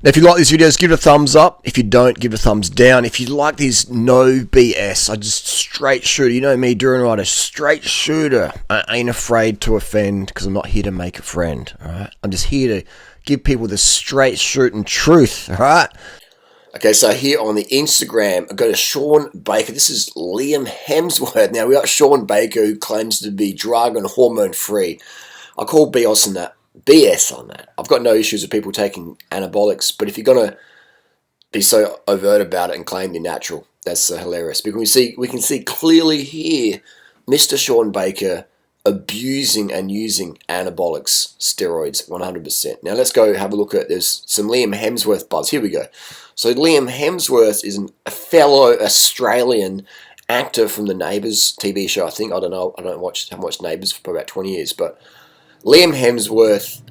Now, if you like these videos, give it a thumbs up. If you don't, give it a thumbs down. If you like these, no BS. I just straight shooter. You know me, durianrider, straight shooter. I ain't afraid to offend because I'm not here to make a friend. All right, I'm just here to give people the straight shooting truth. All right. Okay, so here on the Instagram, I go to Sean Baker. This is Liam Hemsworth. Now, we got Sean Baker who claims to be drug and hormone free. I call BS on that. I've got no issues with people taking anabolics, but if you're going to be so overt about it and claim they're natural, that's hilarious. Because we can see clearly here Mr. Sean Baker abusing and using anabolics, steroids, 100%. Now let's go have a look at, there's some Liam Hemsworth buzz. Here we go. So Liam Hemsworth is a fellow Australian actor from the Neighbours TV show, I think. I don't know. I haven't watched Neighbours for about 20 years, but Liam Hemsworth,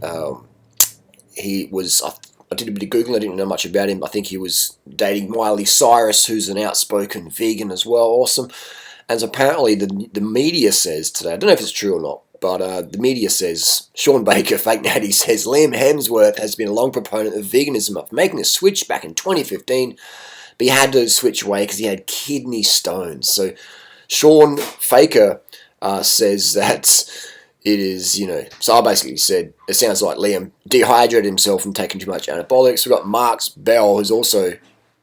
he was, I did a bit of Googling, I didn't know much about him. I think he was dating Miley Cyrus, who's an outspoken vegan as well. Awesome. And so apparently the media says today, I don't know if it's true or not, but the media says, Sean Baker, fake natty, says Liam Hemsworth has been a long proponent of veganism after making a switch back in 2015, but he had to switch away because he had kidney stones. So Sean Faker says that it is, so I basically said, it sounds like Liam dehydrated himself from taking too much anabolics. We've got Mark Bell, who's also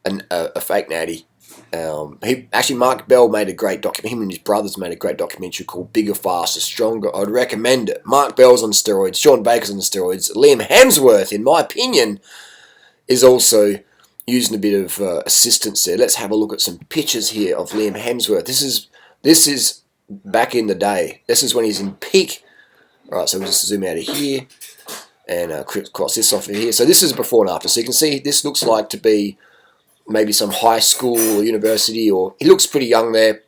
a fake natty. Mark Bell made a great documentary. Him and his brothers made a great documentary called Bigger, Faster, Stronger. I'd recommend it. Mark Bell's on steroids. Sean Baker's on steroids. Liam Hemsworth, in my opinion, is also using a bit of assistance there. Let's have a look at some pictures here of Liam Hemsworth. This is back in the day. This is when he's in peak. All right, so we'll just zoom out of here and cross this off of here. So this is before and after. So you can see this looks like to be maybe some high school or university, or he looks pretty young there.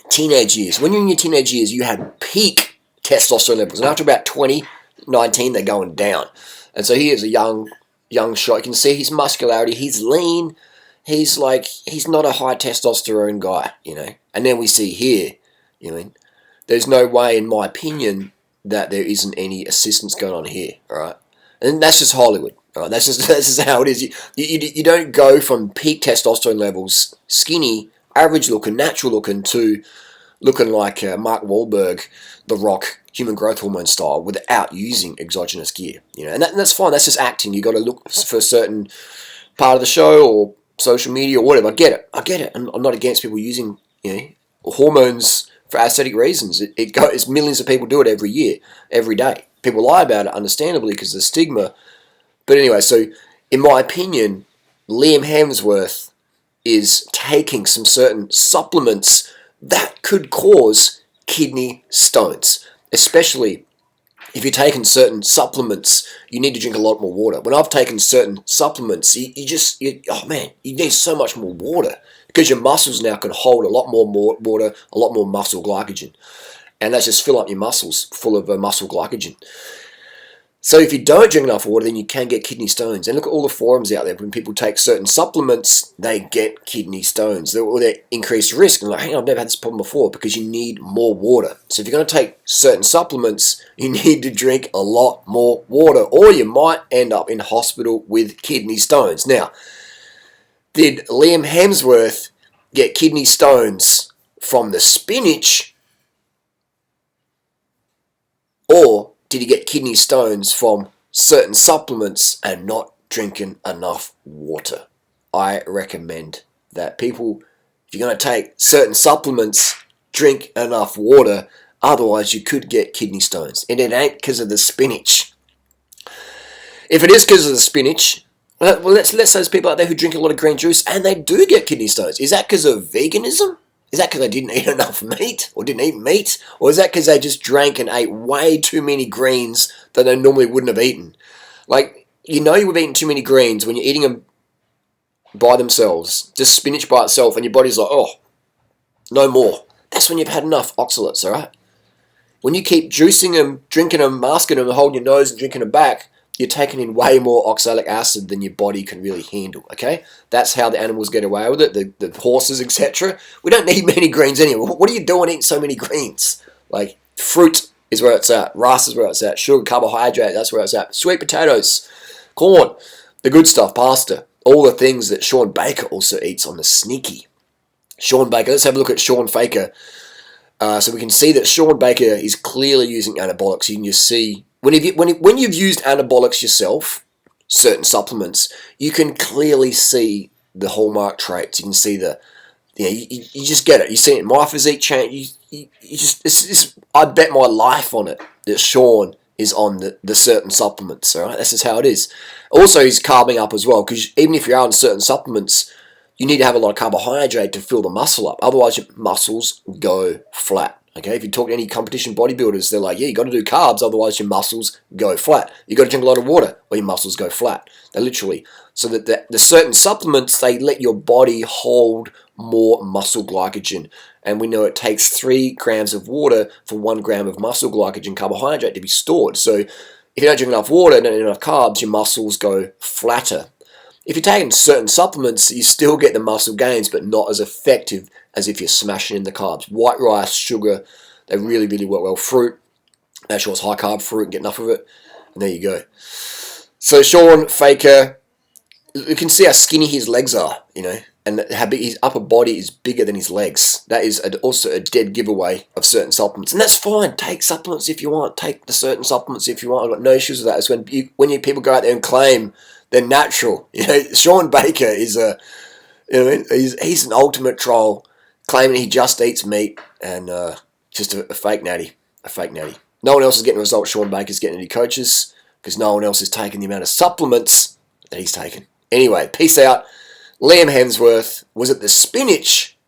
Teenage years. When you're in your teenage years, you have peak testosterone levels. And after about 20, 19, they're going down. And so he is a young shot. You can see his muscularity. He's lean. He's not a high testosterone guy, And then we see here, there's no way, in my opinion, that there isn't any assistance going on here, all right? And that's just Hollywood. All right, that's just how it is. You don't go from peak testosterone levels, skinny, average looking, natural looking, to looking like Mark Wahlberg, The Rock, human growth hormone style, without using exogenous gear. And that's fine. That's just acting. You got to look for a certain part of the show or social media or whatever. I get it. I'm not against people using hormones for aesthetic reasons. It goes. Millions of people do it every year, every day. People lie about it, understandably, because of the stigma. But anyway, so in my opinion, Liam Hemsworth is taking some certain supplements that could cause kidney stones. Especially if you're taking certain supplements, you need to drink a lot more water. When I've taken certain supplements, you need so much more water because your muscles now can hold a lot more water, a lot more muscle glycogen. And that's just fill up your muscles full of muscle glycogen. So if you don't drink enough water, then you can get kidney stones. And look at all the forums out there. When people take certain supplements, they get kidney stones. They're increased risk. And hang on, I've never had this problem before, because you need more water. So if you're going to take certain supplements, you need to drink a lot more water, or you might end up in hospital with kidney stones. Now, did Liam Hemsworth get kidney stones from the spinach, or did he get kidney stones from certain supplements and not drinking enough water? I recommend that people, if you're going to take certain supplements, drink enough water. Otherwise, you could get kidney stones. And it ain't because of the spinach. If it is because of the spinach, well, let's say there's people out there who drink a lot of green juice and they do get kidney stones. Is that because of veganism? Is that because they didn't eat enough meat or didn't eat meat? Or is that because they just drank and ate way too many greens that they normally wouldn't have eaten? You've eaten too many greens when you're eating them by themselves, just spinach by itself, and your body's like, oh, no more. That's when you've had enough oxalates, all right? When you keep juicing them, drinking them, masking them, holding your nose and drinking them back, you're taking in way more oxalic acid than your body can really handle, okay? That's how the animals get away with it, the horses, etc. We don't need many greens anyway. What are you doing eating so many greens? Fruit is where it's at. Rice is where it's at. Sugar, carbohydrate, that's where it's at. Sweet potatoes, corn, The good stuff, pasta. All the things that Sean Baker also eats on the sneaky. Sean Baker, let's have a look at Sean Baker. So we can see that Sean Baker is clearly using anabolics. You can just see, when you've used anabolics yourself, certain supplements, you can clearly see the hallmark traits. You can see you just get it. You see it in my physique change. I bet my life on it that Sean is on the certain supplements. All right, that's just how it is. Also, he's carbing up as well, because even if you're on certain supplements, you need to have a lot of carbohydrate to fill the muscle up. Otherwise, your muscles go flat. Okay, if you talk to any competition bodybuilders, they're like, yeah, you got to do carbs, otherwise your muscles go flat. You got to drink a lot of water, or your muscles go flat. They literally, so that the certain supplements, they let your body hold more muscle glycogen. And we know it takes 3 grams of water for 1 gram of muscle glycogen carbohydrate to be stored. So if you don't drink enough water, don't eat enough carbs, your muscles go flatter. If you're taking certain supplements, you still get the muscle gains, but not as effective as if you're smashing in the carbs. White rice, sugar, they really, really work well. Fruit, make sure it's high carb fruit and get enough of it. And there you go. So Sean Baker, you can see how skinny his legs are, and how big his upper body is bigger than his legs. That is also a dead giveaway of certain supplements. And that's fine. Take supplements if you want. Take the certain supplements if you want. I've got no issues with that. It's when people go out there and claim they're natural. Sean Baker is he's an ultimate troll, claiming he just eats meat and just a fake natty. A fake natty. No one else is getting results Sean Baker's getting any coaches, because no one else is taking the amount of supplements that he's taken. Anyway, peace out. Liam Hemsworth, was it the spinach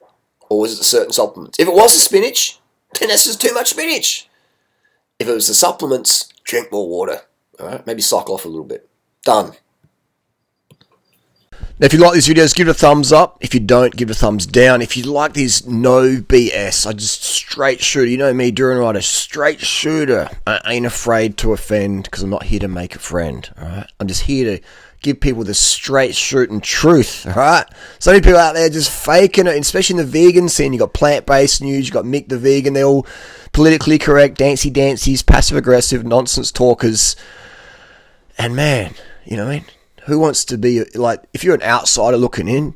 or was it the certain supplements? If it was the spinach, then that's just too much spinach. If it was the supplements, drink more water. All right, maybe cycle off a little bit. Done. Now, if you like these videos, give it a thumbs up. If you don't, give it a thumbs down. If you like these no BS, I just straight shooter. You know me, durianrider, straight shooter. I ain't afraid to offend, because I'm not here to make a friend. All right, I'm just here to give people the straight shooting truth. All right, so many people out there just faking it, especially in the vegan scene. You got plant-based news. You got Mick the vegan. They're all politically correct, dancy-dancies, passive-aggressive, nonsense talkers. And man, you know what I mean? Who wants to be, like, if you're an outsider looking in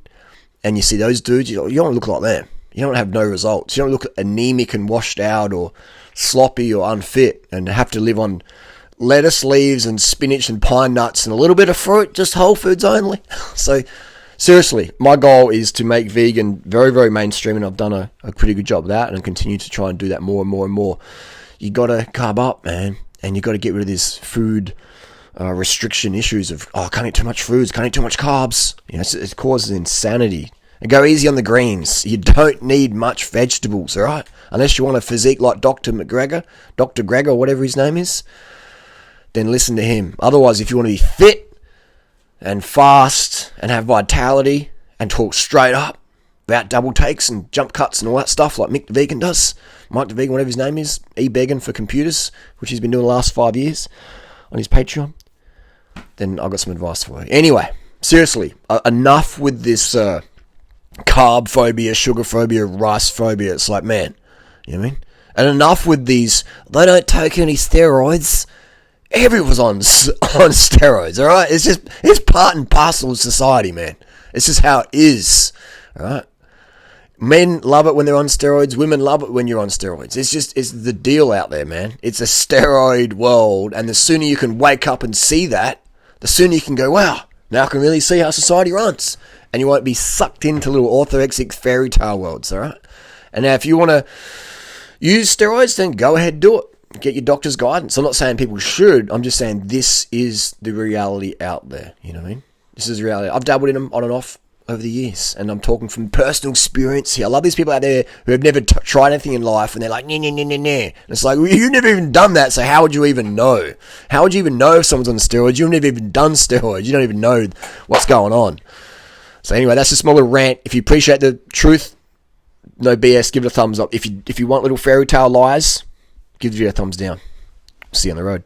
and you see those dudes, you don't want to look like them. You don't have no results. You don't look anemic and washed out or sloppy or unfit and have to live on lettuce leaves and spinach and pine nuts and a little bit of fruit, just whole foods only. So, seriously, my goal is to make vegan very, very mainstream, and I've done a pretty good job of that, and continue to try and do that more and more and more. You got to carb up, man, and you got to get rid of this food restriction issues of, can't eat too much foods, can't eat too much carbs. It causes insanity. And go easy on the greens. You don't need much vegetables, all right? Unless you want a physique like Dr. Gregor, whatever his name is, then listen to him. Otherwise, if you want to be fit and fast and have vitality and talk straight up about double takes and jump cuts and all that stuff like Mick the Vegan does, Mike the Vegan, whatever his name is, E-Begging for computers, which he's been doing the last 5 years on his Patreon, then I've got some advice for you. Anyway, seriously, enough with this carb phobia, sugar phobia, rice phobia. It's like, man, you know what I mean? And enough with these, they don't take any steroids. Everyone's on steroids, all right? It's part and parcel of society, man. It's just how it is, all right? Men love it when they're on steroids. Women love it when you're on steroids. It's the deal out there, man. It's a steroid world. And the sooner you can wake up and see that, the sooner you can go, wow, now I can really see how society runs. And you won't be sucked into little orthorexic fairy tale worlds, all right? And now if you want to use steroids, then go ahead, do it. Get your doctor's guidance. I'm not saying people should. I'm just saying this is the reality out there. You know what I mean? This is reality. I've dabbled in them on and off over the years, and I'm talking from personal experience here. I love these people out there who have never tried anything in life, and they're like, nah. And it's like, well, you've never even done that, so how would you even know? How would you even know if someone's on steroids? You've never even done steroids. You don't even know what's going on. So anyway, that's a small little rant. If you appreciate the truth, no BS, give it a thumbs up. If you want little fairy tale lies, give it a thumbs down. See you on the road.